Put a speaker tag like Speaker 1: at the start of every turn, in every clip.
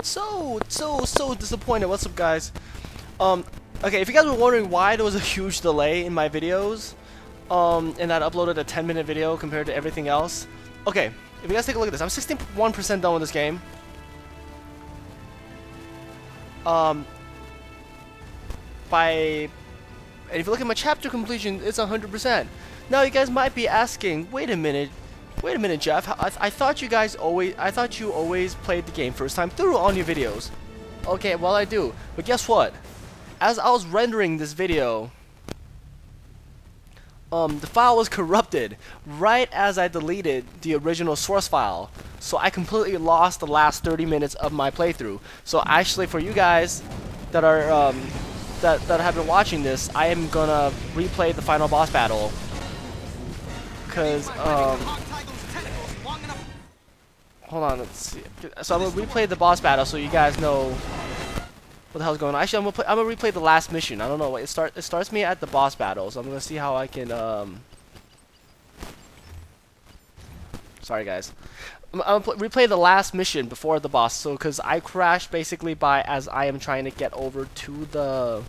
Speaker 1: so disappointed. What's up, guys? Okay, if you guys were wondering why there was a huge delay in my videos, and I uploaded a 10-minute video compared to everything else. Okay, if you guys take a look at this, I'm 61% done with this game. And if you look at my chapter completion, it's 100%. Now you guys might be asking, wait a minute, Jeff. I thought you always played the game first time through on your videos. Okay, well I do, but guess what? As I was rendering this video, the file was corrupted right as I deleted the original source file. So I completely lost the last 30 minutes of my playthrough. So actually, for you guys that are that have been watching this, I am gonna replay the final boss battle. Cause hold on, let's see. So I'm gonna replay the boss battle so you guys know what the hell's going on. Actually, I'm gonna replay the last mission. I don't know. It starts me at the boss battle, so I'm gonna see how I can. Sorry, guys. I'm gonna replay the last mission before the boss. So, cause I crashed basically as I am trying to get over to the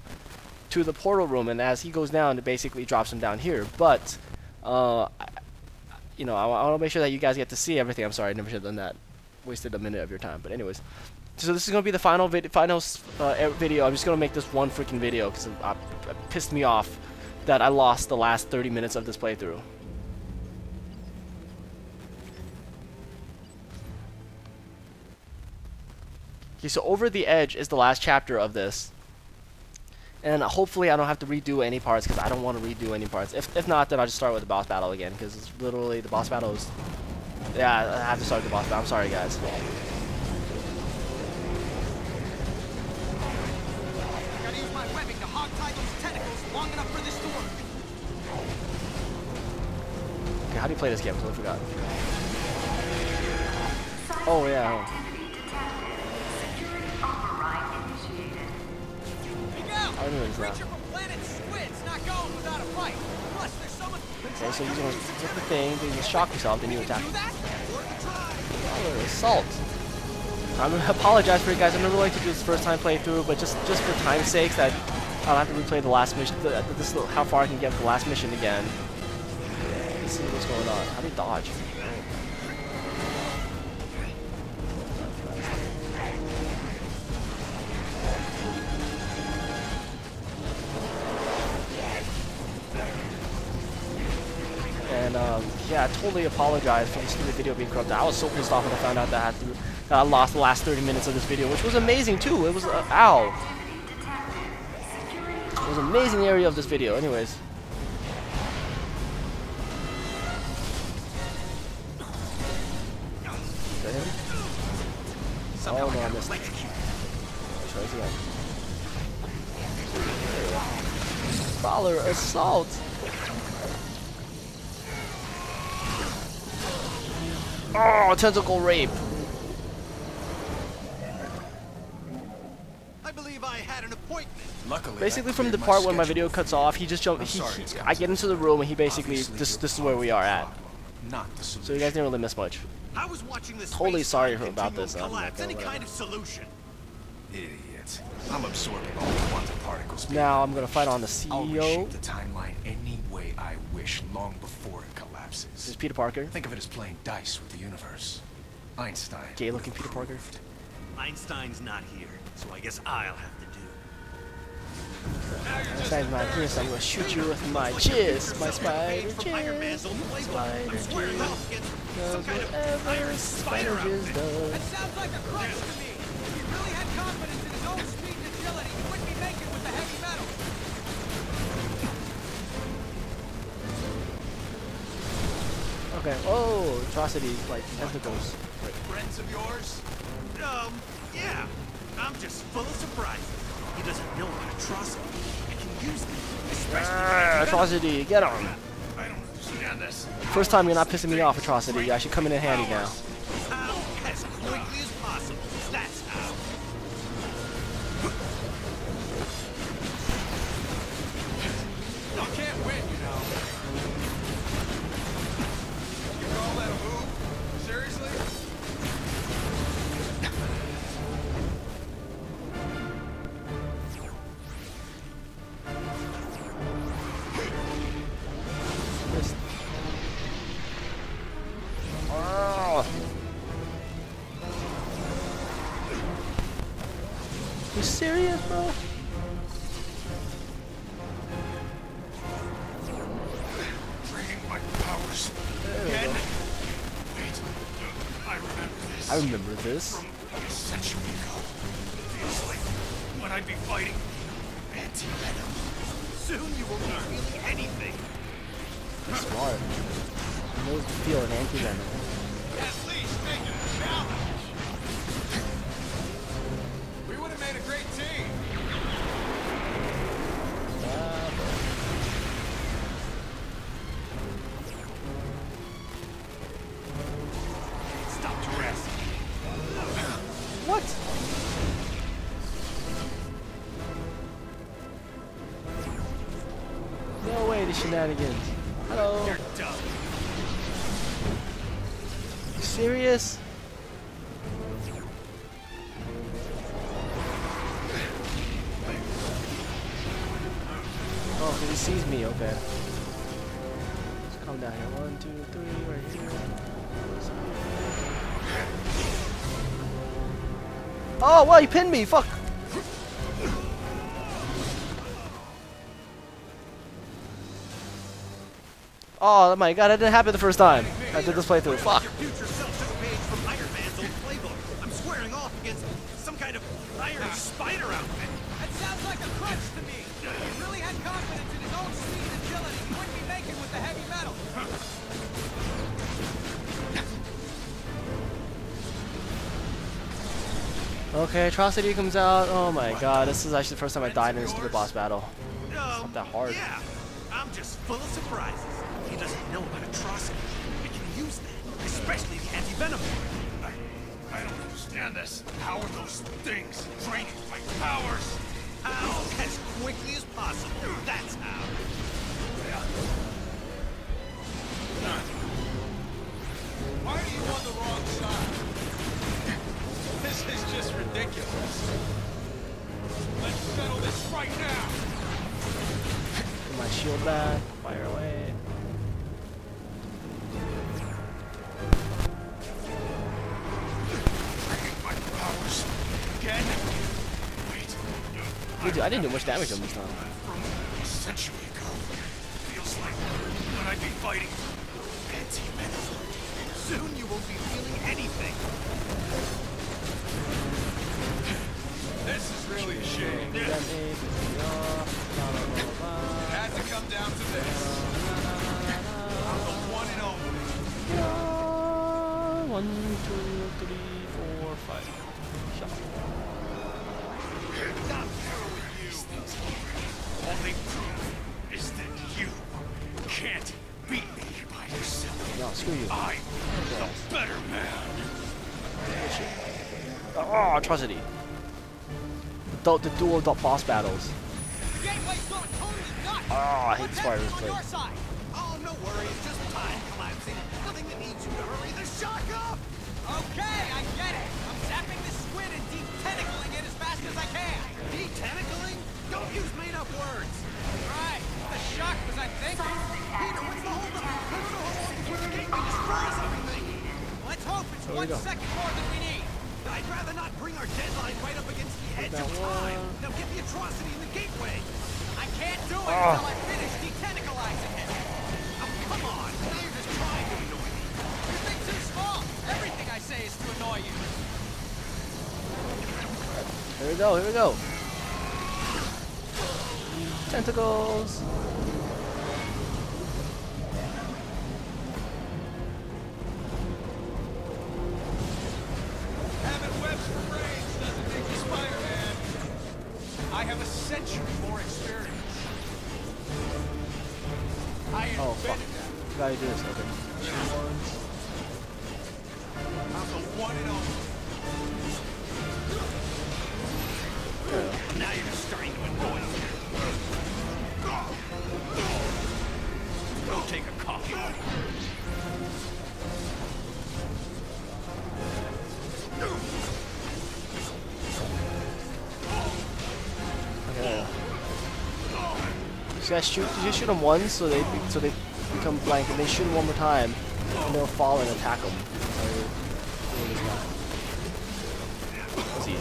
Speaker 1: portal room, and as he goes down, it basically drops him down here. But you know, I want to make sure that you guys get to see everything. I'm sorry, I never should have done that. Wasted a minute of your time. But anyways. So this is gonna be the final video. I'm just gonna make this one freaking video because it pissed me off that I lost the last 30 minutes of this playthrough. Okay, so Over the Edge is the last chapter of this, and hopefully I don't have to redo any parts because I don't want to redo any parts. If not, then I'll just start with the boss battle again because it's literally the boss battle is. Yeah, I have to start the boss battle. I'm sorry, guys. Okay, how do you play this game? I totally forgot. Oh yeah. I don't know what it's not. Okay, so he's gonna hit the thing, then you shock yourself, then you attack. Oh, assault. I'm gonna apologize for you guys. I'm never going to do this first time playthrough, but just for time's sake, that I'll have to replay the last mission. This is how far I can get with the last mission again. Let's see what's going on. How do you dodge? And yeah, I totally apologize for this stupid video being corrupted. I was so pissed off when I found out that I lost the last 30 minutes of this video, which was amazing too. It was ow. It was an amazing area of this video. Anyways. Is that him? Oh no, I missed it. Try this again. Baller assault. Oh, tentacle rape.
Speaker 2: I believe I had an appointment. Luckily,
Speaker 1: basically from the part when my video cuts off, he just jumped. I get into the room and he basically this is where we are at. So you guys didn't really miss much.
Speaker 2: I was watching this
Speaker 1: totally sorry about this.
Speaker 2: Any kind of solution. Idiot. I'm absorbing all the quantum particles.
Speaker 1: Now I'm gonna fight on the CEO.
Speaker 2: I'll reshape the timeline any way I wish, long before it collapses.
Speaker 1: This is Peter Parker.
Speaker 2: Think of it as playing dice with the universe. Einstein.
Speaker 1: Gay-looking Peter Parker.
Speaker 3: Einstein's not here, so I guess I'll have to do.
Speaker 1: Einstein's not here, so I'm gonna shoot you with my jizz, my spider jizz. Spider jizz. Does whatever spider jizz does.
Speaker 4: That sounds like a crutch to me. If he really had confidence in his own speed and agility, he wouldn't be making with the heavy metal.
Speaker 1: Okay. Oh, atrocity, like tentacles.
Speaker 2: Friends of yours?
Speaker 3: Yeah. I'm just full of surprises. He doesn't know what atrocity. I can use them. Especially
Speaker 1: Atrocity, get on.
Speaker 2: I don't understand this.
Speaker 1: First time you're not pissing me off, Atrocity. You actually come in handy now.
Speaker 3: how as quickly as possible. That's how.
Speaker 2: You can't win, you know. You call that a move? Seriously?
Speaker 1: You serious, bro?
Speaker 2: Draining my powers. Again? Wait. I remember this.
Speaker 1: I remember this.
Speaker 2: From a century ago. Feels like when I'd be fighting anti-venom.
Speaker 3: Soon you won't be feeling anything.
Speaker 1: He's smart. He knows to feel an anti-venom.
Speaker 4: At least make it a challenge. We would have made a great team.
Speaker 3: Stop to rest.
Speaker 1: What? No way, the shenanigans. Hello.
Speaker 3: You're done.
Speaker 1: You serious? Oh, 'cause he sees me, okay. Let's come down here. 1, 2, 3, right here. Oh, well, he pinned me, fuck! Oh my god, that didn't happen the first time. I did this playthrough, fuck.
Speaker 3: Your future self took a page from Iron Man's old playbook. I'm squaring off against some kind of iron spider outfit.
Speaker 4: That sounds like a crutch to me. He really had confidence in his own speed and agility. He wouldn't be making with the heavy metal.
Speaker 1: Okay, Atrocity comes out. Oh my god, this is actually the first time I died in a stupid boss battle. Not that hard.
Speaker 3: Yeah, I'm just full of surprises. He doesn't know about Atrocity. I can use that, especially the anti-venom.
Speaker 2: I don't understand this. How are those things draining my powers?
Speaker 3: How? As quickly as possible. That's how.
Speaker 4: Why are you on the wrong side? This is just ridiculous. Let's settle this right now.
Speaker 1: Get my shield back. Fire away.
Speaker 2: Draining my powers. Again? Wait.
Speaker 1: Dude, I didn't do much damage on this time.
Speaker 2: From a century ago. Feels like when I'd be fighting anti-venom.
Speaker 3: Soon you won't be feeling anything.
Speaker 4: This is really a shame. It had to come down to this. I'm the one and only.
Speaker 1: 1, 2, 3, 4, 5. Shot.
Speaker 3: Not through with you.
Speaker 2: Only proof is that you can't beat me by yourself.
Speaker 1: No, screw you.
Speaker 2: I'm the better man.
Speaker 1: Oh, Atrocity. The dual boss battles.
Speaker 4: The gateway's going totally nuts.
Speaker 1: Oh, I hate
Speaker 4: What's
Speaker 1: spiders.
Speaker 4: happening on your side?
Speaker 3: Oh, no worry. It's just time collapsing. Nothing that needs you to hurry the shock up.
Speaker 4: Okay, I get it. I'm zapping this squid and deep tentacling it as fast as I can.
Speaker 3: Detentacling? Don't use made-up words.
Speaker 4: Right. The shock was, I think.
Speaker 3: Peter, what's the holdup? I don't know how long before the gateway destroys everything.
Speaker 4: Let's hope it's
Speaker 1: There we
Speaker 4: 1
Speaker 1: go.
Speaker 4: second more than we need.
Speaker 3: I'd rather not bring our deadline right up against the edge of time. Now get the Atrocity in the gateway.
Speaker 4: I can't do it until I finish detentacalizing it.
Speaker 3: Oh, come on. Now you're just trying to annoy me.
Speaker 4: You think too small. Everything I say is to annoy you.
Speaker 1: Here we go, here we go. Tentacles.
Speaker 4: Having webs for brains doesn't make you Spider-Man. I have a century more experience. I
Speaker 1: Oh, fuck.
Speaker 4: invented that.
Speaker 1: Gotta do this, okay.
Speaker 4: I'm the one and only.
Speaker 3: Now you're just starting to annoy me. Go take a coffee.
Speaker 1: Okay. You guys shoot. You just shoot them once, so they become blank, and they shoot them one more time, and they'll fall and attack them. It's easy.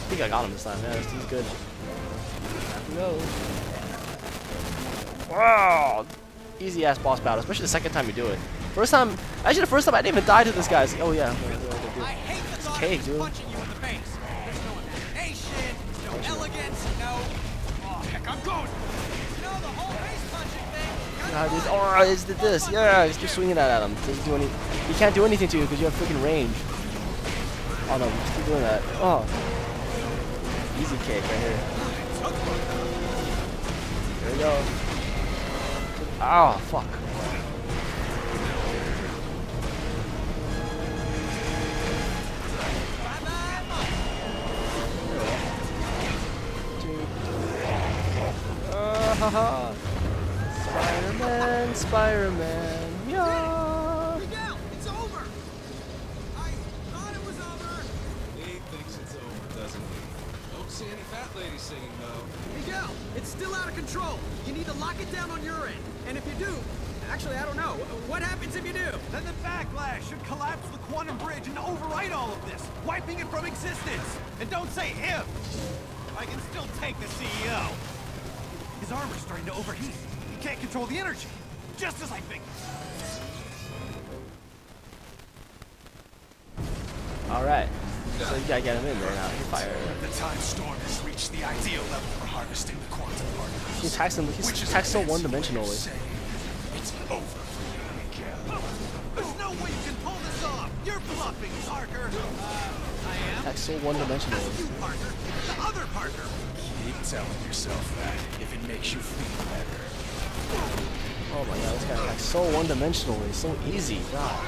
Speaker 1: think I got him this time. Yeah, this is good. Have to go. Wow! Easy ass boss battle, especially the second time you do it. First time, actually the first time I didn't even die to this guy. Oh yeah.
Speaker 3: I hate the
Speaker 1: It's
Speaker 3: thought
Speaker 1: cake,
Speaker 3: of
Speaker 1: dude.
Speaker 3: punching you in the face. There's no imagination, no elegance, no. Oh heck, I'm going. No, the whole face punching thing.
Speaker 1: Oh, it's this. Yeah, just keep swinging that at him. Doesn't do any. He can't do anything to you because you have freaking range. Oh no, just keep doing that. Oh, easy cake right here. There we go. Oh fuck. Haha. Spider-Man, Spider-Man, yeah.
Speaker 3: Miguel, it's over. I thought it was over.
Speaker 4: He thinks it's over, doesn't he? Don't see any fat lady singing, though.
Speaker 3: Miguel, it's still out of control. You need to lock it down on your end. And if you do, actually, I don't know. What happens if you do?
Speaker 2: Then the backlash should collapse the quantum bridge and overwrite all of this, wiping it from existence. And don't say if. I can still take the CEO. His armor's starting to overheat. He can't control the energy. Just as I figured.
Speaker 1: Alright. So you gotta get him in there now. He's fire.
Speaker 2: The time storm has reached the ideal level for harvesting the quantum particles.
Speaker 1: He attacks him. He attacks so one-dimensionally.
Speaker 2: It's over for you, Miguel. There's no way you can pull this off. You're bluffing, Parker. I am.
Speaker 1: Attacks so one-dimensionally.
Speaker 2: You, Parker. The other Parker. Keep telling yourself that if it makes you feel better.
Speaker 1: Oh my god, this guy attacks so one-dimensionally. So easy. God.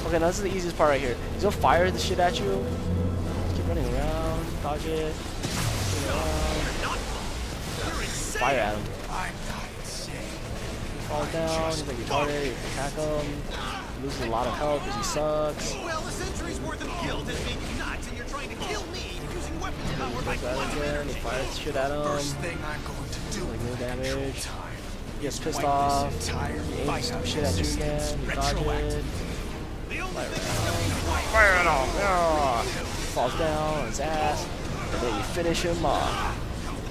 Speaker 1: Okay, now this is the easiest part right here. He's gonna fire the shit at you. Just keep running around, dodge it. Fire at him.
Speaker 2: I'm not insane.
Speaker 1: He falls down, he's like retarded, you attack him. He loses a lot of health because he sucks.
Speaker 2: Well, a century's worth of guilt is being nuts, and you're trying to kill me using weapons powered by
Speaker 1: He goes at
Speaker 2: quantum
Speaker 1: him again, he
Speaker 2: energy.
Speaker 1: fires the shit at
Speaker 2: First
Speaker 1: him.
Speaker 2: thing I'm going to do
Speaker 1: Like no
Speaker 2: with control
Speaker 1: damage.
Speaker 2: time.
Speaker 1: He gets pissed
Speaker 2: Wipe
Speaker 1: off.
Speaker 2: this entire
Speaker 1: He aims
Speaker 2: fight
Speaker 1: some
Speaker 2: out
Speaker 1: shit at you again.
Speaker 2: existence
Speaker 1: You dodge it.
Speaker 2: retroactively. The only thing that's going to wipe
Speaker 1: Fire at him! Yeah. Falls down on his ass. And then you finish him off.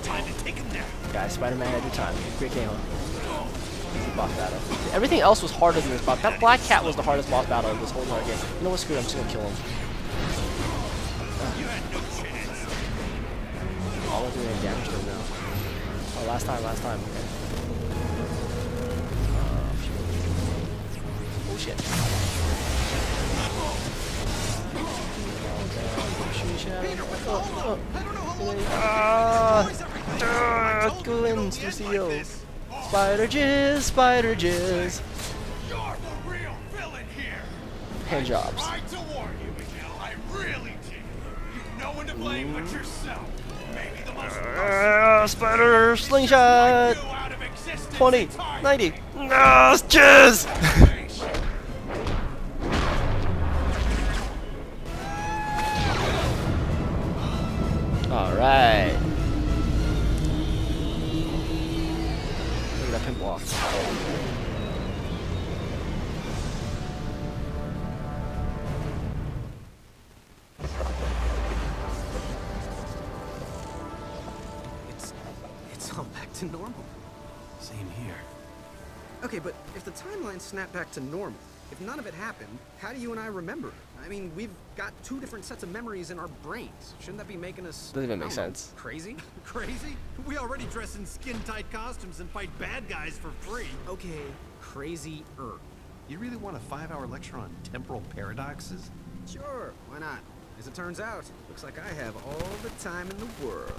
Speaker 2: time to take him down.
Speaker 1: Guys, Spider-Man had your time. Great game, huh? Easy boss battle. Everything else was harder than this boss. That black cat was the hardest boss battle of this whole entire game. You know what? Screw it. I'm just gonna kill him.
Speaker 2: You had no chance.
Speaker 1: All I'm doing is damage to him now. Oh, last time. Okay. Oh shit. Go in, Lucio. Spider jizz.
Speaker 2: You're the real villain here.
Speaker 1: Hand jobs.
Speaker 2: Tried to warn you, Miguel. I really did. You've no one to blame but yourself. Maybe the most
Speaker 1: Spider slingshot.
Speaker 2: you out of existence
Speaker 1: 20,
Speaker 2: entirely.
Speaker 1: 90. No, jizz. All right. Look at that pimple off.
Speaker 3: It's all back to normal.
Speaker 2: Same here.
Speaker 3: Okay, but if the timeline snapped back to normal, if none of it happened, how do you and I remember it? I mean, we've got two different sets of memories in our brains. Shouldn't that be making us...
Speaker 1: Doesn't even make
Speaker 3: I don't know,
Speaker 1: sense.
Speaker 3: Crazy?
Speaker 2: Crazy? We already dress in skin-tight costumes and fight bad guys for free.
Speaker 3: Okay, crazy-er.
Speaker 5: You really want a 5-hour lecture on temporal paradoxes?
Speaker 3: Sure, why not? As it turns out, looks like I have all the time in the world.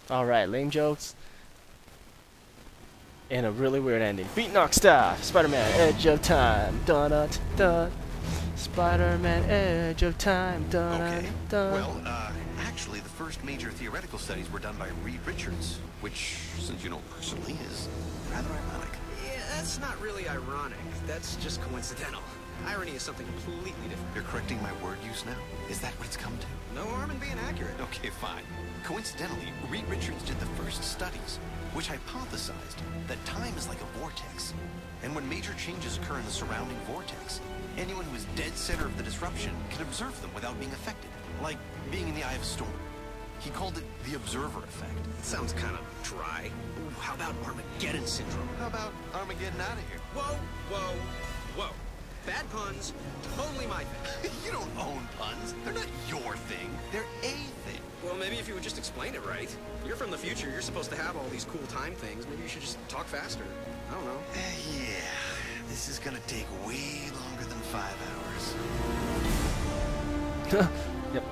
Speaker 1: All right, lame jokes. And a really weird ending. Beatnock staff, Spider-Man, Edge of Time, dun dun dun. Spider-Man, Edge of Time, dun
Speaker 5: Okay.
Speaker 1: dun.
Speaker 5: Well, actually, the first major theoretical studies were done by Reed Richards, which, since you know personally, is rather ironic.
Speaker 3: Yeah, that's not really ironic. That's just coincidental. Irony is something completely different.
Speaker 5: You're correcting my word use now? Is that what it's come to?
Speaker 3: No harm in being accurate.
Speaker 5: Okay, fine. Coincidentally, Reed Richards did the first studies, which hypothesized that time is like a vortex. And when major changes occur in the surrounding vortex, anyone who is dead center of the disruption can observe them without being affected, like being in the eye of a storm. He called it the observer effect.
Speaker 3: It sounds kind of dry. Ooh, how about Armageddon syndrome?
Speaker 5: How about Armageddon out of here?
Speaker 3: Whoa, whoa, whoa. Bad puns, totally my thing.
Speaker 5: You don't own puns. They're not your thing. They're a thing.
Speaker 3: Well, maybe if you would just explain it right. You're from the future, you're supposed to have all these cool time things. Maybe you should just talk faster. I don't know.
Speaker 5: Yeah, this is gonna take way longer than 5 hours.
Speaker 1: Yep.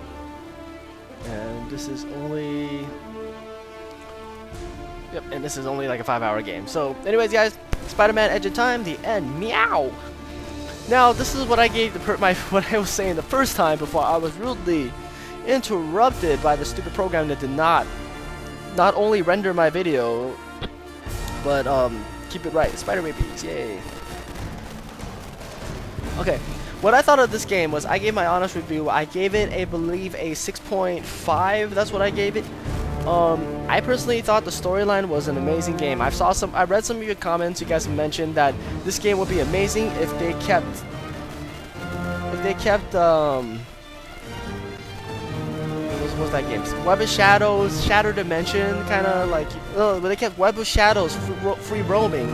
Speaker 1: And this is only... Yep, and this is only like a 5-hour game. So, anyways, guys, Spider-Man Edge of Time, the end. Meow! Now, this is what I gave what I was saying the first time before I was rudely interrupted by the stupid program that did not only render my video, but keep it right. Spider babies, yay! Okay, what I thought of this game was I gave my honest review. I gave it, I believe, a 6.5. That's what I gave it. I personally thought the storyline was an amazing game. I read some of your comments. You guys mentioned that this game would be amazing if they kept what was that game? Web of Shadows, Shadow Dimension, kind of like, but they kept Web of Shadows free roaming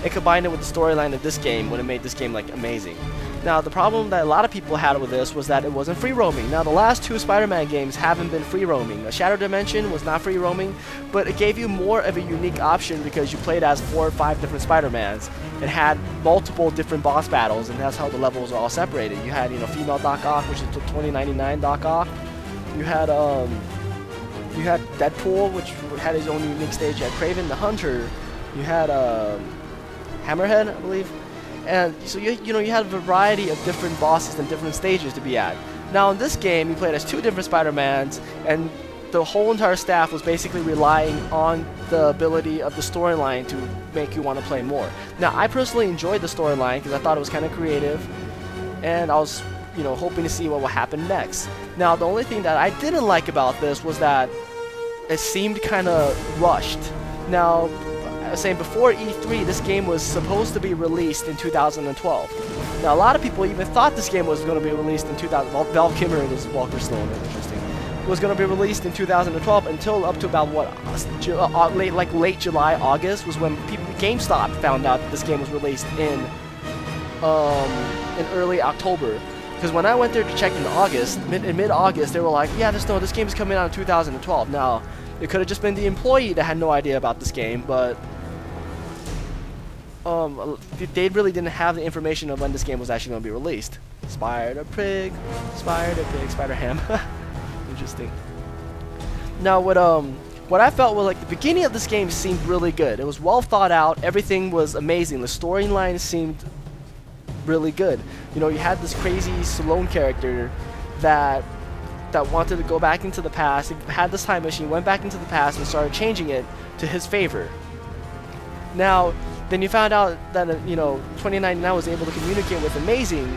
Speaker 1: and combined it with the storyline of this game when it made this game like amazing. Now, the problem that a lot of people had with this was that it wasn't free roaming. Now, the last 2 Spider-Man games haven't been free roaming. Shadow Dimension was not free roaming, but it gave you more of a unique option because you played as 4 or 5 different Spider-Mans and had multiple different boss battles, and that's how the levels are all separated. You had, female Doc Ock, which is the 2099 Doc Ock. You had Deadpool, which had his own unique stage. You had Kraven the Hunter. You had Hammerhead, I believe. And so you had a variety of different bosses and different stages to be at. Now in this game, you played as 2 different Spider-Mans, and the whole entire staff was basically relying on the ability of the storyline to make you want to play more. Now I personally enjoyed the storyline because I thought it was kind of creative, and I was hoping to see what will happen next. Now the only thing that I didn't like about this was that it seemed kind of rushed. Now, I was saying before E3, this game was supposed to be released in 2012. Now, a lot of people even thought this game was going to be released in 2000. Well, Val Kilmer is Walker Sloan, interesting. It was going to be released in 2012 until up to about late July, August was when GameStop found out that this game was released in early October. Because when I went there to check in August, in mid-August, they were like, yeah, this game is coming out in 2012. Now, it could have just been the employee that had no idea about this game, but they really didn't have the information of when this game was actually going to be released. Spider-Pig, Spider-Ham. Interesting. Now, what I felt was like the beginning of this game seemed really good. It was well thought out. Everything was amazing. The storyline seemed really good. You had this crazy Stallone character that wanted to go back into the past. He had this time machine, went back into the past, and started changing it to his favor. Now, then you found out that 2099 was able to communicate with Amazing,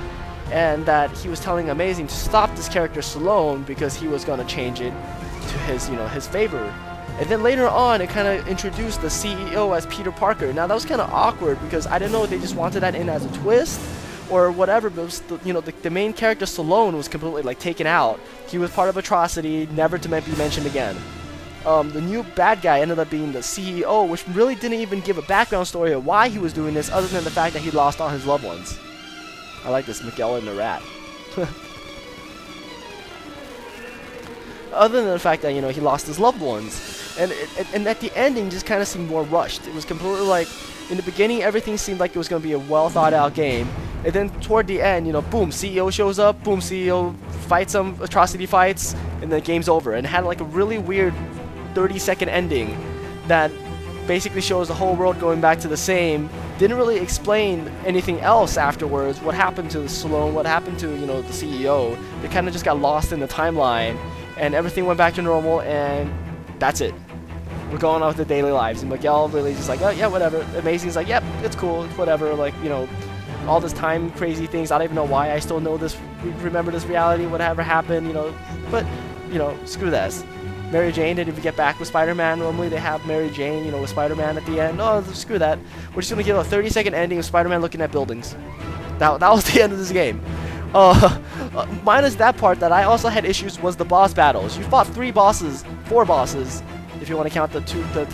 Speaker 1: and that he was telling Amazing to stop this character Stallone because he was going to change it to his favor. And then later on, it kind of introduced the CEO as Peter Parker. Now that was kind of awkward because I didn't know if they just wanted that in as a twist or whatever, but it was the main character Stallone was completely taken out. He was part of Atrocity, never to be mentioned again. The new bad guy ended up being the CEO, which really didn't even give a background story of why he was doing this, other than the fact that he lost all his loved ones. I like this, Miguel and the Rat. Other than the fact that he lost his loved ones, and at the ending, just kind of seemed more rushed. It was completely in the beginning, everything seemed like it was going to be a well thought out game. And then toward the end, boom, CEO shows up, boom, CEO fights some Atrocity fights, and the game's over. And it had a really weird 30-second ending that basically shows the whole world going back to the same. Didn't really explain anything else afterwards. What happened to Stallone, what happened to, the CEO. They kind of just got lost in the timeline, and everything went back to normal, and that's it. We're going on with the daily lives. And Miguel really just oh yeah, whatever. Amazing's yep, it's cool, it's whatever, all this time crazy things. I don't even know why I still know this, remember this reality, whatever happened, you know. But, you know, screw that. Mary Jane didn't even get back with Spider-Man. Normally they have Mary Jane, you know, with Spider-Man at the end. Oh, screw that. We're just gonna give a 30-second ending of Spider-Man looking at buildings. That was the end of this game. Minus that part that I also had issues was the boss battles. You fought 4 bosses, if you want to count the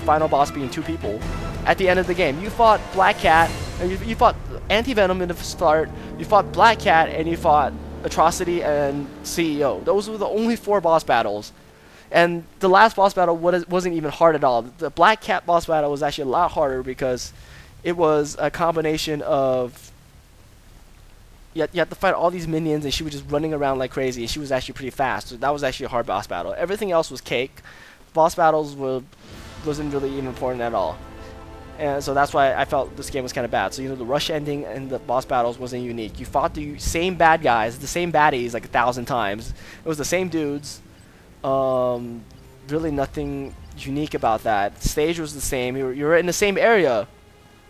Speaker 1: final boss being 2 people. At the end of the game, you fought Black Cat, and you fought Anti-Venom in the start. You fought Black Cat, and you fought Atrocity and CEO. Those were the only 4 boss battles. And the last boss battle wasn't even hard at all. The Black Cat boss battle was actually a lot harder because it was a combination of you had to fight all these minions, and she was just running around like crazy, and she was actually pretty fast. So that was actually a hard boss battle. Everything else was cake. Boss battles wasn't really even important at all. And so that's why I felt this game was kind of bad. So, you know, the rush ending and the boss battles wasn't unique. You fought the same bad guys, the same baddies like 1,000 times. It was the same dudes. Really nothing unique about that. The stage was the same. You were in the same area.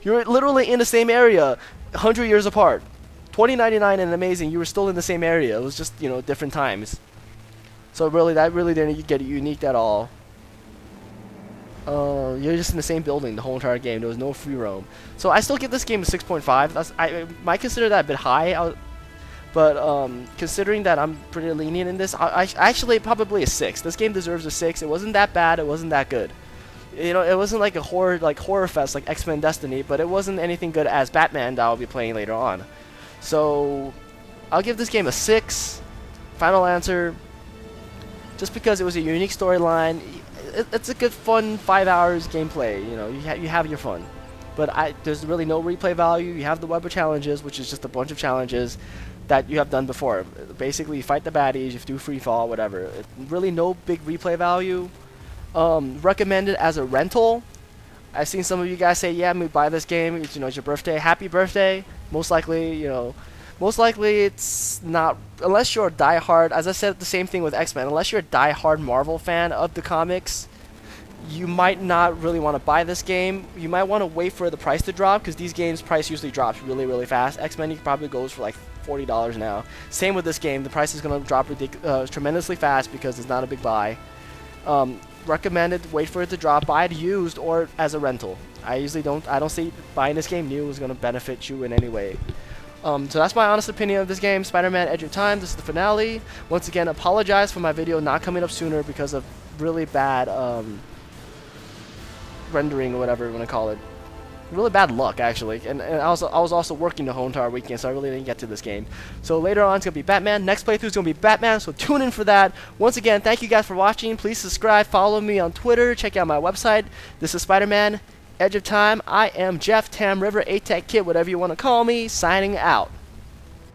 Speaker 1: You were literally in the same area, 100 years apart. 2099 and Amazing, you were still in the same area. It was just, you know, different times. So really, that really didn't get unique at all. You're just in the same building the whole entire game. There was no free roam. So I still give this game a 6.5. I might consider that a bit high, but considering that I'm pretty lenient in this, I actually probably a 6. This game deserves a 6. It wasn't that bad. It wasn't that good. You know, it wasn't like a horror fest like X-Men Destiny, but it wasn't anything good as Batman that I'll be playing later on. So I'll give this game a 6. Final answer. Just because it was a unique storyline. It's a good, fun 5 hours gameplay. You know, you have your fun. But there's really no replay value. You have the web of challenges, which is just a bunch of challenges that you have done before. Basically, you fight the baddies, you do free fall, whatever. Really no big replay value. Recommended as a rental. I've seen some of you guys say, yeah, buy this game. It's, you know, it's your birthday. Happy birthday. Most likely, you know, it's not, unless you're a diehard, as I said the same thing with X-Men, unless you're a diehard Marvel fan of the comics, you might not really want to buy this game. You might want to wait for the price to drop, because these games' price usually drops really, really fast. X-Men probably goes for like $40 now. Same with this game. The price is going to drop tremendously fast because it's not a big buy. Recommended, wait for it to drop, buy it used or as a rental. I don't see buying this game new is going to benefit you in any way. So that's my honest opinion of this game, Spider-Man Edge of Time. This is the finale. Once again, apologize for my video not coming up sooner because of really bad rendering or whatever you want to call it. Really bad luck, actually. And I was also working the whole entire weekend, so I really didn't get to this game. So later on, it's going to be Batman. Next playthrough is going to be Batman, so tune in for that. Once again, thank you guys for watching. Please subscribe, follow me on Twitter, check out my website. This is Spider-Man Edge of Time. I am Jeff Tam River, A-Tech Kid, whatever you want to call me, signing out.